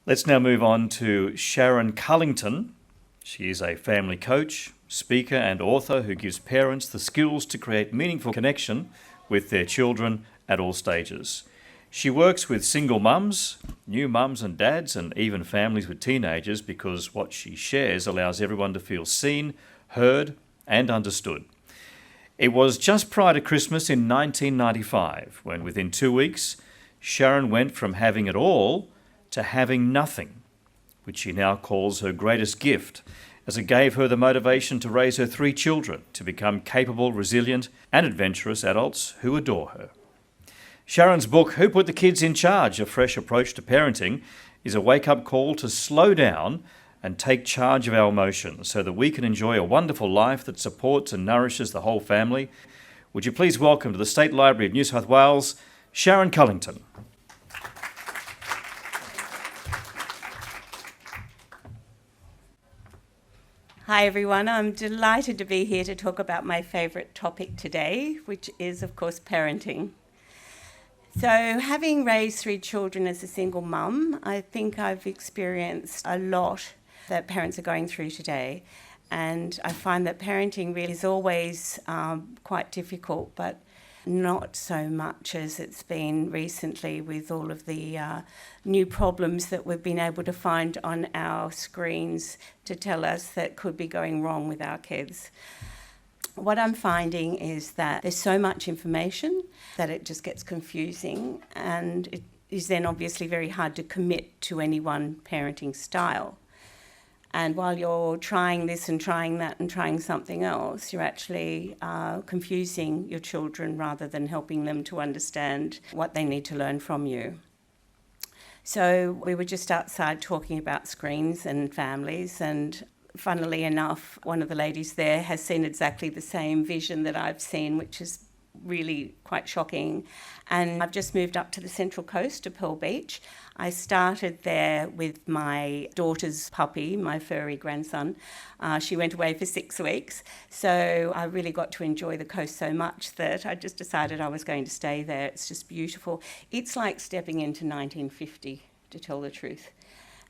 Let's now move on to Sharon Cullington. She is a family coach, speaker and author who gives parents the skills to create meaningful connection with their children at all stages. She works with single mums, new mums and dads, and even families with teenagers because what she shares allows everyone to feel seen, heard, and understood. It was just prior to Christmas in 1995 when, within 2 weeks, Sharon went from having it all to having nothing, which she now calls her greatest gift, as it gave her the motivation to raise her 3 children to become capable, resilient, and adventurous adults who adore her. Sharon's book, Who Put the Kids in Charge? A Fresh Approach to Parenting, is a wake-up call to slow down and take charge of our emotions so that we can enjoy a wonderful life that supports and nourishes the whole family. Would you please welcome to the State Library of New South Wales, Sharon Cullington. Hi everyone, I'm delighted to be here to talk about my favourite topic today, which is of course parenting. So having raised 3 children as a single mum, I think I've experienced a lot that parents are going through today, and I find that parenting really is always quite difficult, but not so much as it's been recently with all of the new problems that we've been able to find on our screens to tell us that could be going wrong with our kids. What I'm finding is that there's so much information that it just gets confusing, and it is then obviously very hard to commit to any one parenting style. And while you're trying this and trying that and trying something else, you're actually confusing your children rather than helping them to understand what they need to learn from you. So we were just outside talking about screens and families, and funnily enough, one of the ladies there has seen exactly the same vision that I've seen, which is really quite shocking. And I've just moved up to the Central Coast to Pearl Beach. I started there with my daughter's puppy, my furry grandson. She went away for 6 weeks, so I really got to enjoy the coast so much that I just decided I was going to stay there. It's just beautiful. It's like stepping into 1950, to tell the truth.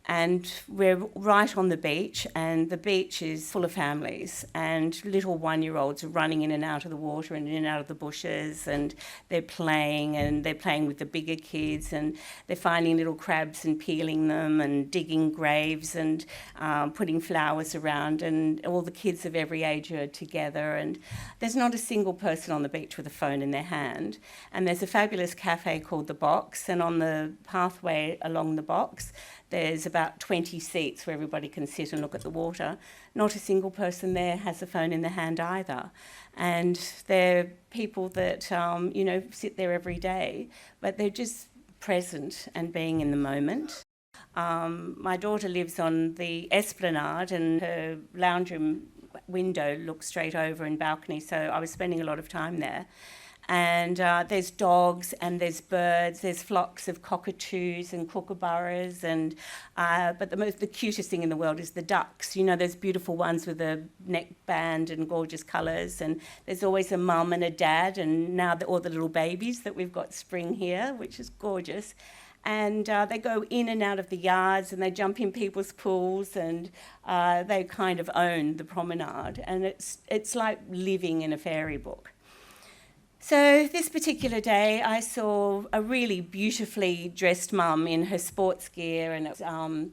And we're right on the beach, and the beach is full of families, and little 1-year-olds are running in and out of the water and in and out of the bushes, and they're playing with the bigger kids, and they're finding little crabs and peeling them and digging graves and putting flowers around, and all the kids of every age are together, and there's not a single person on the beach with a phone in their hand. And there's a fabulous cafe called The Box, and on the pathway along the box there's about 20 seats where everybody can sit and look at the water. Not a single person there has a phone in their hand either. And they're people that, sit there every day, but they're just present and being in the moment. My daughter lives on the Esplanade, and her lounge room window looks straight over in balcony, so I was spending a lot of time there. And there's dogs and there's birds, there's flocks of cockatoos and kookaburras, and but the cutest thing in the world is the ducks. You know, there's beautiful ones with a neck band and gorgeous colours, and there's always a mum and a dad, and now all the little babies that we've got spring here, which is gorgeous. And they go in and out of the yards, and they jump in people's pools, and they kind of own the promenade, and it's like living in a fairy book. So this particular day, I saw a really beautifully dressed mum in her sports gear, and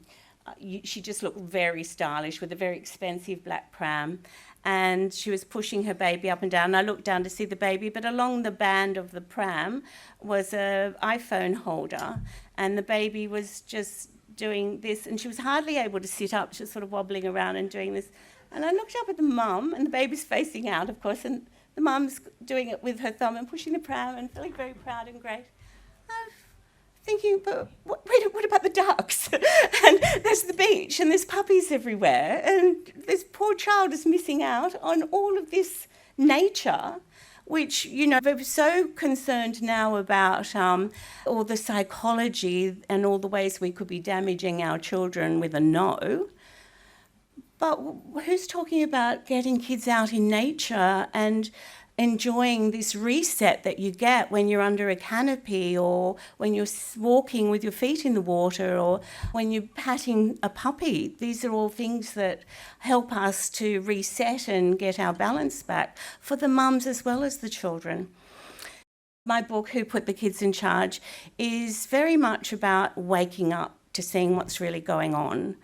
she just looked very stylish with a very expensive black pram, and she was pushing her baby up and down. I looked down to see the baby, but along the band of the pram was an iPhone holder, and the baby was just doing this, and she was hardly able to sit up. She was sort of wobbling around and doing this. And I looked up at the mum, and the baby's facing out, of course, and the mum's doing it with her thumb and pushing the pram and feeling very proud and great. I'm thinking, but what about the ducks? And there's the beach, and there's puppies everywhere, and this poor child is missing out on all of this nature, which, we're so concerned now about all the psychology and all the ways we could be damaging our children with a no. But who's talking about getting kids out in nature and enjoying this reset that you get when you're under a canopy, or when you're walking with your feet in the water, or when you're patting a puppy. These are all things that help us to reset and get our balance back for the mums as well as the children. My book, Who Put the Kids in Charge, is very much about waking up to seeing what's really going on,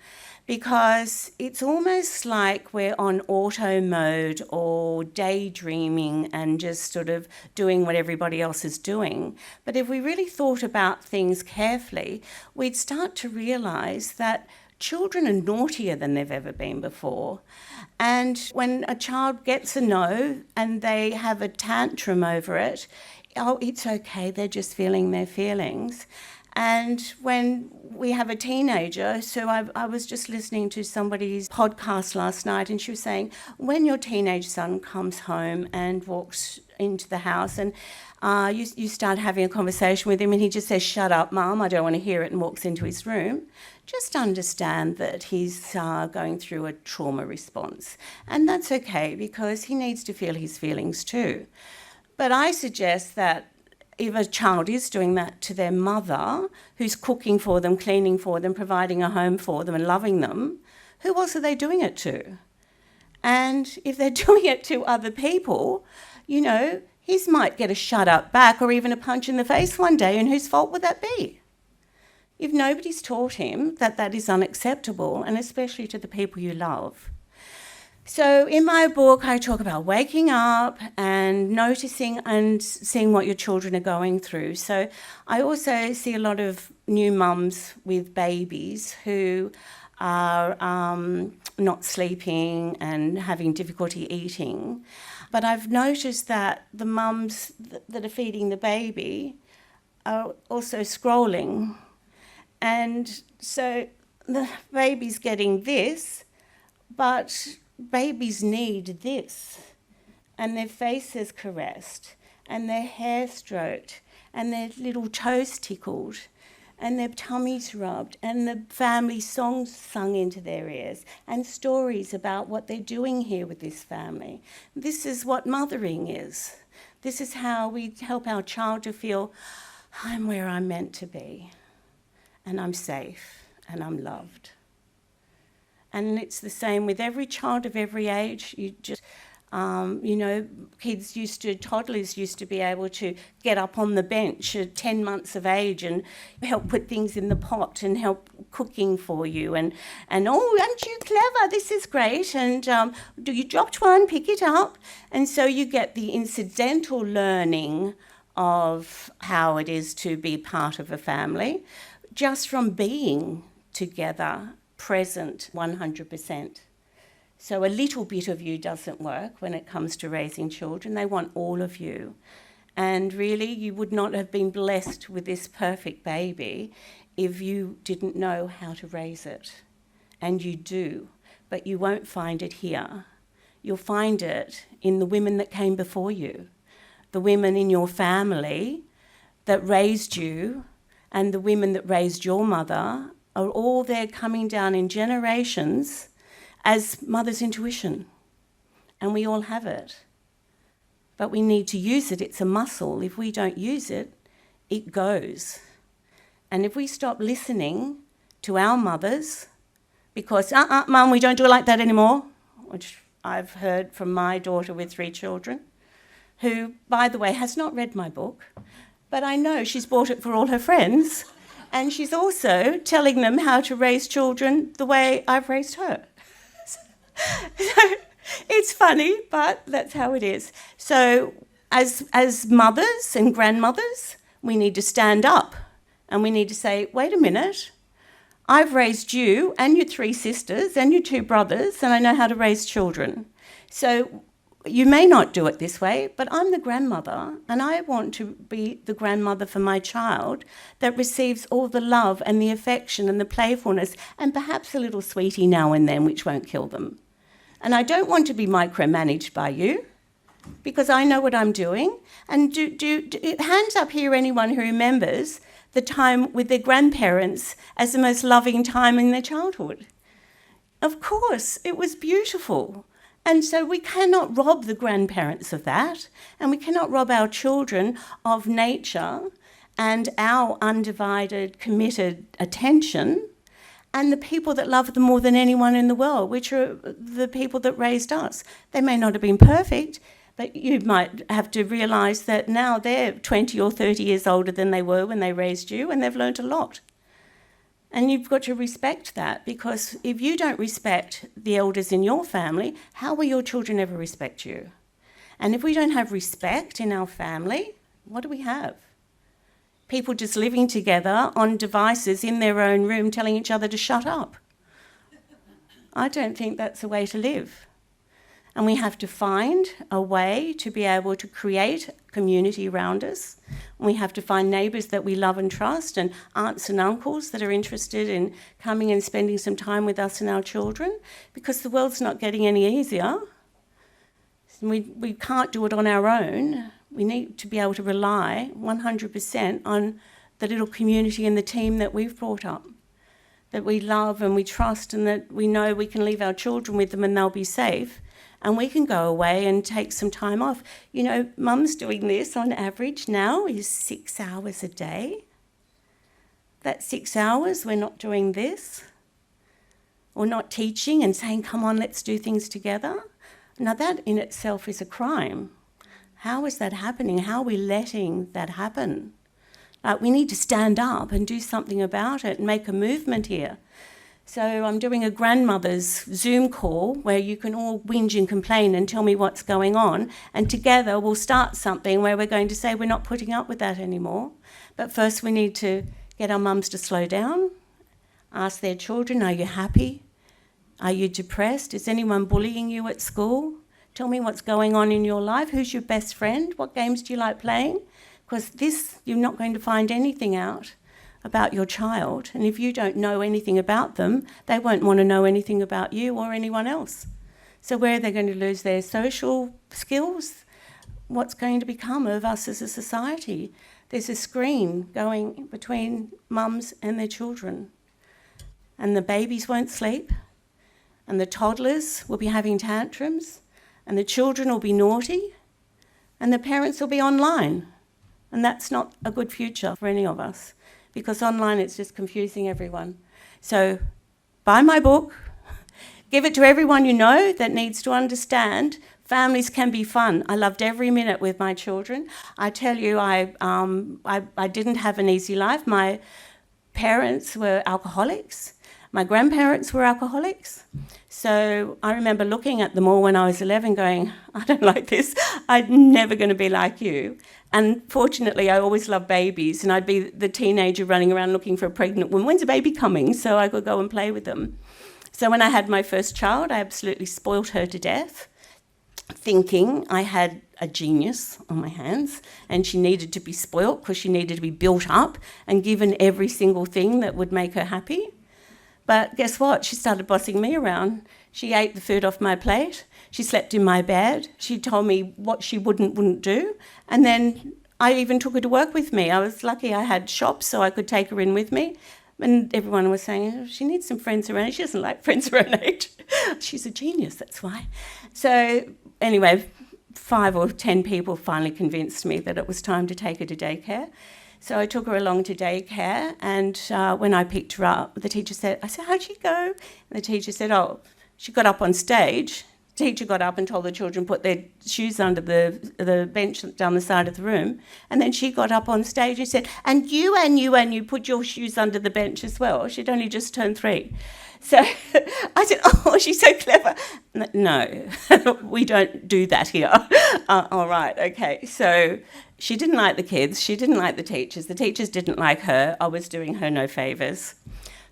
because it's almost like we're on auto mode or daydreaming and just sort of doing what everybody else is doing. But if we really thought about things carefully, we'd start to realise that children are naughtier than they've ever been before. And when a child gets a no and they have a tantrum over it, oh, it's okay, they're just feeling their feelings. And when we have a teenager, so I was just listening to somebody's podcast last night, and she was saying, when your teenage son comes home and walks into the house and you start having a conversation with him and he just says, "Shut up, Mum, I don't want to hear it," and walks into his room, just understand that he's going through a trauma response. And that's okay, because he needs to feel his feelings too. But I suggest that if a child is doing that to their mother, who's cooking for them, cleaning for them, providing a home for them and loving them, who else are they doing it to? And if they're doing it to other people, he might get a shut up back or even a punch in the face one day, and whose fault would that be? If nobody's taught him that that is unacceptable, and especially to the people you love. So in my book, I talk about waking up and noticing and seeing what your children are going through. So I also see a lot of new mums with babies who are not sleeping and having difficulty eating. But I've noticed that the mums that are feeding the baby are also scrolling. And so the baby's getting this, but babies need this, and their faces caressed, and their hair stroked, and their little toes tickled, and their tummies rubbed, and the family songs sung into their ears, and stories about what they're doing here with this family. This is what mothering is. This is how we help our child to feel, I'm where I'm meant to be, and I'm safe, and I'm loved. And it's the same with every child of every age. Toddlers used to be able to get up on the bench at 10 months of age and help put things in the pot and help cooking for you. And oh, aren't you clever? This is great. And you dropped one, pick it up. And so you get the incidental learning of how it is to be part of a family just from being together, present 100%. So a little bit of you doesn't work when it comes to raising children. They want all of you. And really, you would not have been blessed with this perfect baby if you didn't know how to raise it. And you do, but you won't find it here. You'll find it in the women that came before you, the women in your family that raised you, and the women that raised your mother are all there coming down in generations as mother's intuition. And we all have it. But we need to use it. It's a muscle. If we don't use it, it goes. And if we stop listening to our mothers, because, Mum, we don't do it like that anymore, which I've heard from my daughter with 3 children, who, by the way, has not read my book, but I know she's bought it for all her friends. And she's also telling them how to raise children the way I've raised her. So it's funny, but that's how it is. So as mothers and grandmothers, we need to stand up and we need to say, wait a minute, I've raised you and your 3 sisters and your 2 brothers, and I know how to raise children. So you may not do it this way, but I'm the grandmother, and I want to be the grandmother for my child that receives all the love and the affection and the playfulness and perhaps a little sweetie now and then, which won't kill them. And I don't want to be micromanaged by you, because I know what I'm doing. And do hands up here, anyone who remembers the time with their grandparents as the most loving time in their childhood. Of course, it was beautiful. And so we cannot rob the grandparents of that, and we cannot rob our children of nature and our undivided, committed attention, and the people that love them more than anyone in the world, which are the people that raised us. They may not have been perfect, but you might have to realise that now they're 20 or 30 years older than they were when they raised you, and they've learnt a lot. And you've got to respect that, because if you don't respect the elders in your family, how will your children ever respect you? And if we don't have respect in our family, what do we have? People just living together on devices in their own room telling each other to shut up. I don't think that's a way to live. And we have to find a way to be able to create community around us. We have to find neighbours that we love and trust, and aunts and uncles that are interested in coming and spending some time with us and our children, because the world's not getting any easier. We can't do it on our own. We need to be able to rely 100% on the little community and the team that we've brought up, that we love and we trust, and that we know we can leave our children with them and they'll be safe. And we can go away and take some time off. You know, Mum's doing this on average now is 6 hours a day. That 6 hours we're not doing this, or not teaching and saying, come on, let's do things together. Now that in itself is a crime. How is that happening? How are we letting that happen? We need to stand up and do something about it and make a movement here. So I'm doing a grandmother's Zoom call where you can all whinge and complain and tell me what's going on, and together we'll start something where we're going to say we're not putting up with that anymore. But first we need to get our mums to slow down, ask their children, are you happy? Are you depressed? Is anyone bullying you at school? Tell me what's going on in your life. Who's your best friend? What games do you like playing? Because this, you're not going to find anything out about your child, and if you don't know anything about them, they won't want to know anything about you or anyone else. So where are they going to lose their social skills? What's going to become of us as a society? There's a screen going between mums and their children, and the babies won't sleep, and the toddlers will be having tantrums, and the children will be naughty, and the parents will be online, and that's not a good future for any of us. Because online it's just confusing everyone. So buy my book, give it to everyone you know that needs to understand families can be fun. I loved every minute with my children. I tell you, I didn't have an easy life. My parents were alcoholics. My grandparents were alcoholics. So I remember looking at them all when I was 11 going, I don't like this. I'm never going to be like you. And fortunately, I always loved babies, and I'd be the teenager running around looking for a pregnant woman. When's a baby coming? So I could go and play with them. So when I had my first child, I absolutely spoilt her to death, thinking I had a genius on my hands, and she needed to be spoilt because she needed to be built up and given every single thing that would make her happy. But guess what? She started bossing me around. She ate the food off my plate. She slept in my bed. She told me what she wouldn't do. And then I even took her to work with me. I was lucky I had shops so I could take her in with me. And everyone was saying, oh, she needs some friends around. She doesn't like friends her own age. She's a genius, that's why. So anyway, 5 or 10 people finally convinced me that it was time to take her to daycare. So I took her along to daycare, and when I picked her up, the teacher said, how'd she go? And the teacher said, oh, she got up on stage. The teacher got up and told the children to put their shoes under the bench down the side of the room. And then she got up on stage and said, and you put your shoes under the bench as well. She'd only just turned 3. So I said, oh, she's so clever. No, we don't do that here. All right, okay. So she didn't like the kids. She didn't like the teachers. The teachers didn't like her. I was doing her no favours.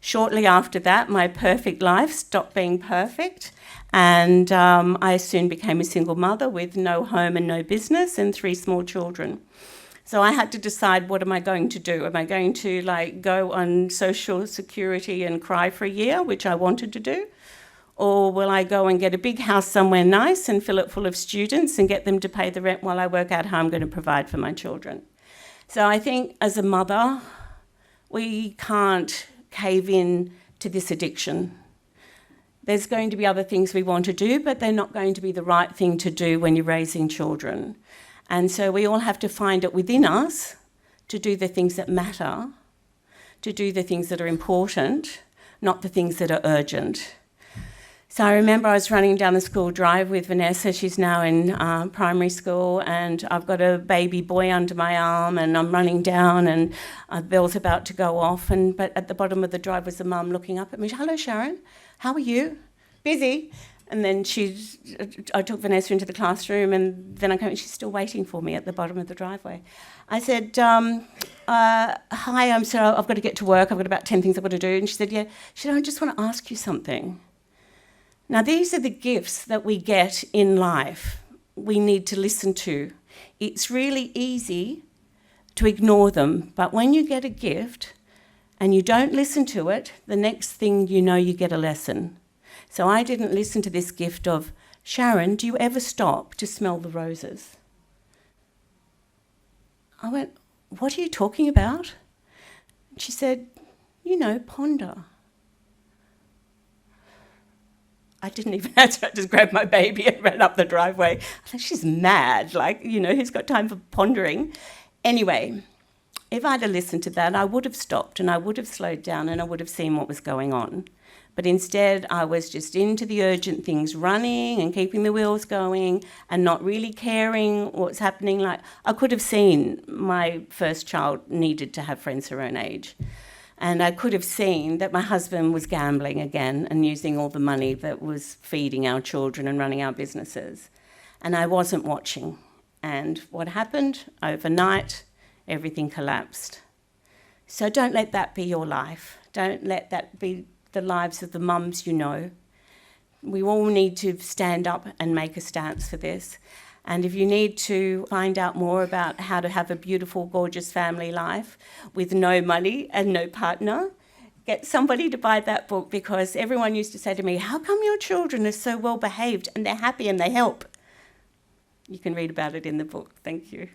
Shortly after that, my perfect life stopped being perfect, and I soon became a single mother with no home and no business and 3 small children. So I had to decide, what am I going to do? Am I going to go on social security and cry for a year, which I wanted to do? Or will I go and get a big house somewhere nice and fill it full of students and get them to pay the rent while I work out how I'm going to provide for my children? So I think as a mother, we can't cave in to this addiction. There's going to be other things we want to do, but they're not going to be the right thing to do when you're raising children. And so we all have to find it within us to do the things that matter, to do the things that are important, not the things that are urgent. So I remember I was running down the school drive with Vanessa. She's now in primary school, and I've got a baby boy under my arm, and I'm running down, and the bell's about to go off. But at the bottom of the drive was the mum looking up at me. "Hello, Sharon. How are you? Busy?" And then I took Vanessa into the classroom, and then I came, and she's still waiting for me at the bottom of the driveway. I said, "Hi, I've got to get to work. I've got about 10 things I've got to do." And she said, "Yeah." She said, "I just want to ask you something." Now, these are the gifts that we get in life we need to listen to. It's really easy to ignore them, but when you get a gift and you don't listen to it, the next thing you know, you get a lesson. So I didn't listen to this gift of, "Sharon, do you ever stop to smell the roses?" I went, "What are you talking about?" She said, "Ponder." I didn't even answer. I just grabbed my baby and ran up the driveway. I thought, she's mad. Who's got time for pondering? Anyway, if I'd have listened to that, I would have stopped and I would have slowed down and I would have seen what was going on. But instead, I was just into the urgent things, running and keeping the wheels going and not really caring what's happening. I could have seen my first child needed to have friends her own age. And I could have seen that my husband was gambling again and using all the money that was feeding our children and running our businesses. And I wasn't watching. And what happened? Overnight, everything collapsed. So don't let that be your life. Don't let that be the lives of the mums you know. We all need to stand up and make a stance for this. And if you need to find out more about how to have a beautiful, gorgeous family life with no money and no partner, get somebody to buy that book, because everyone used to say to me, "How come your children are so well behaved and they're happy and they help?" You can read about it in the book. Thank you.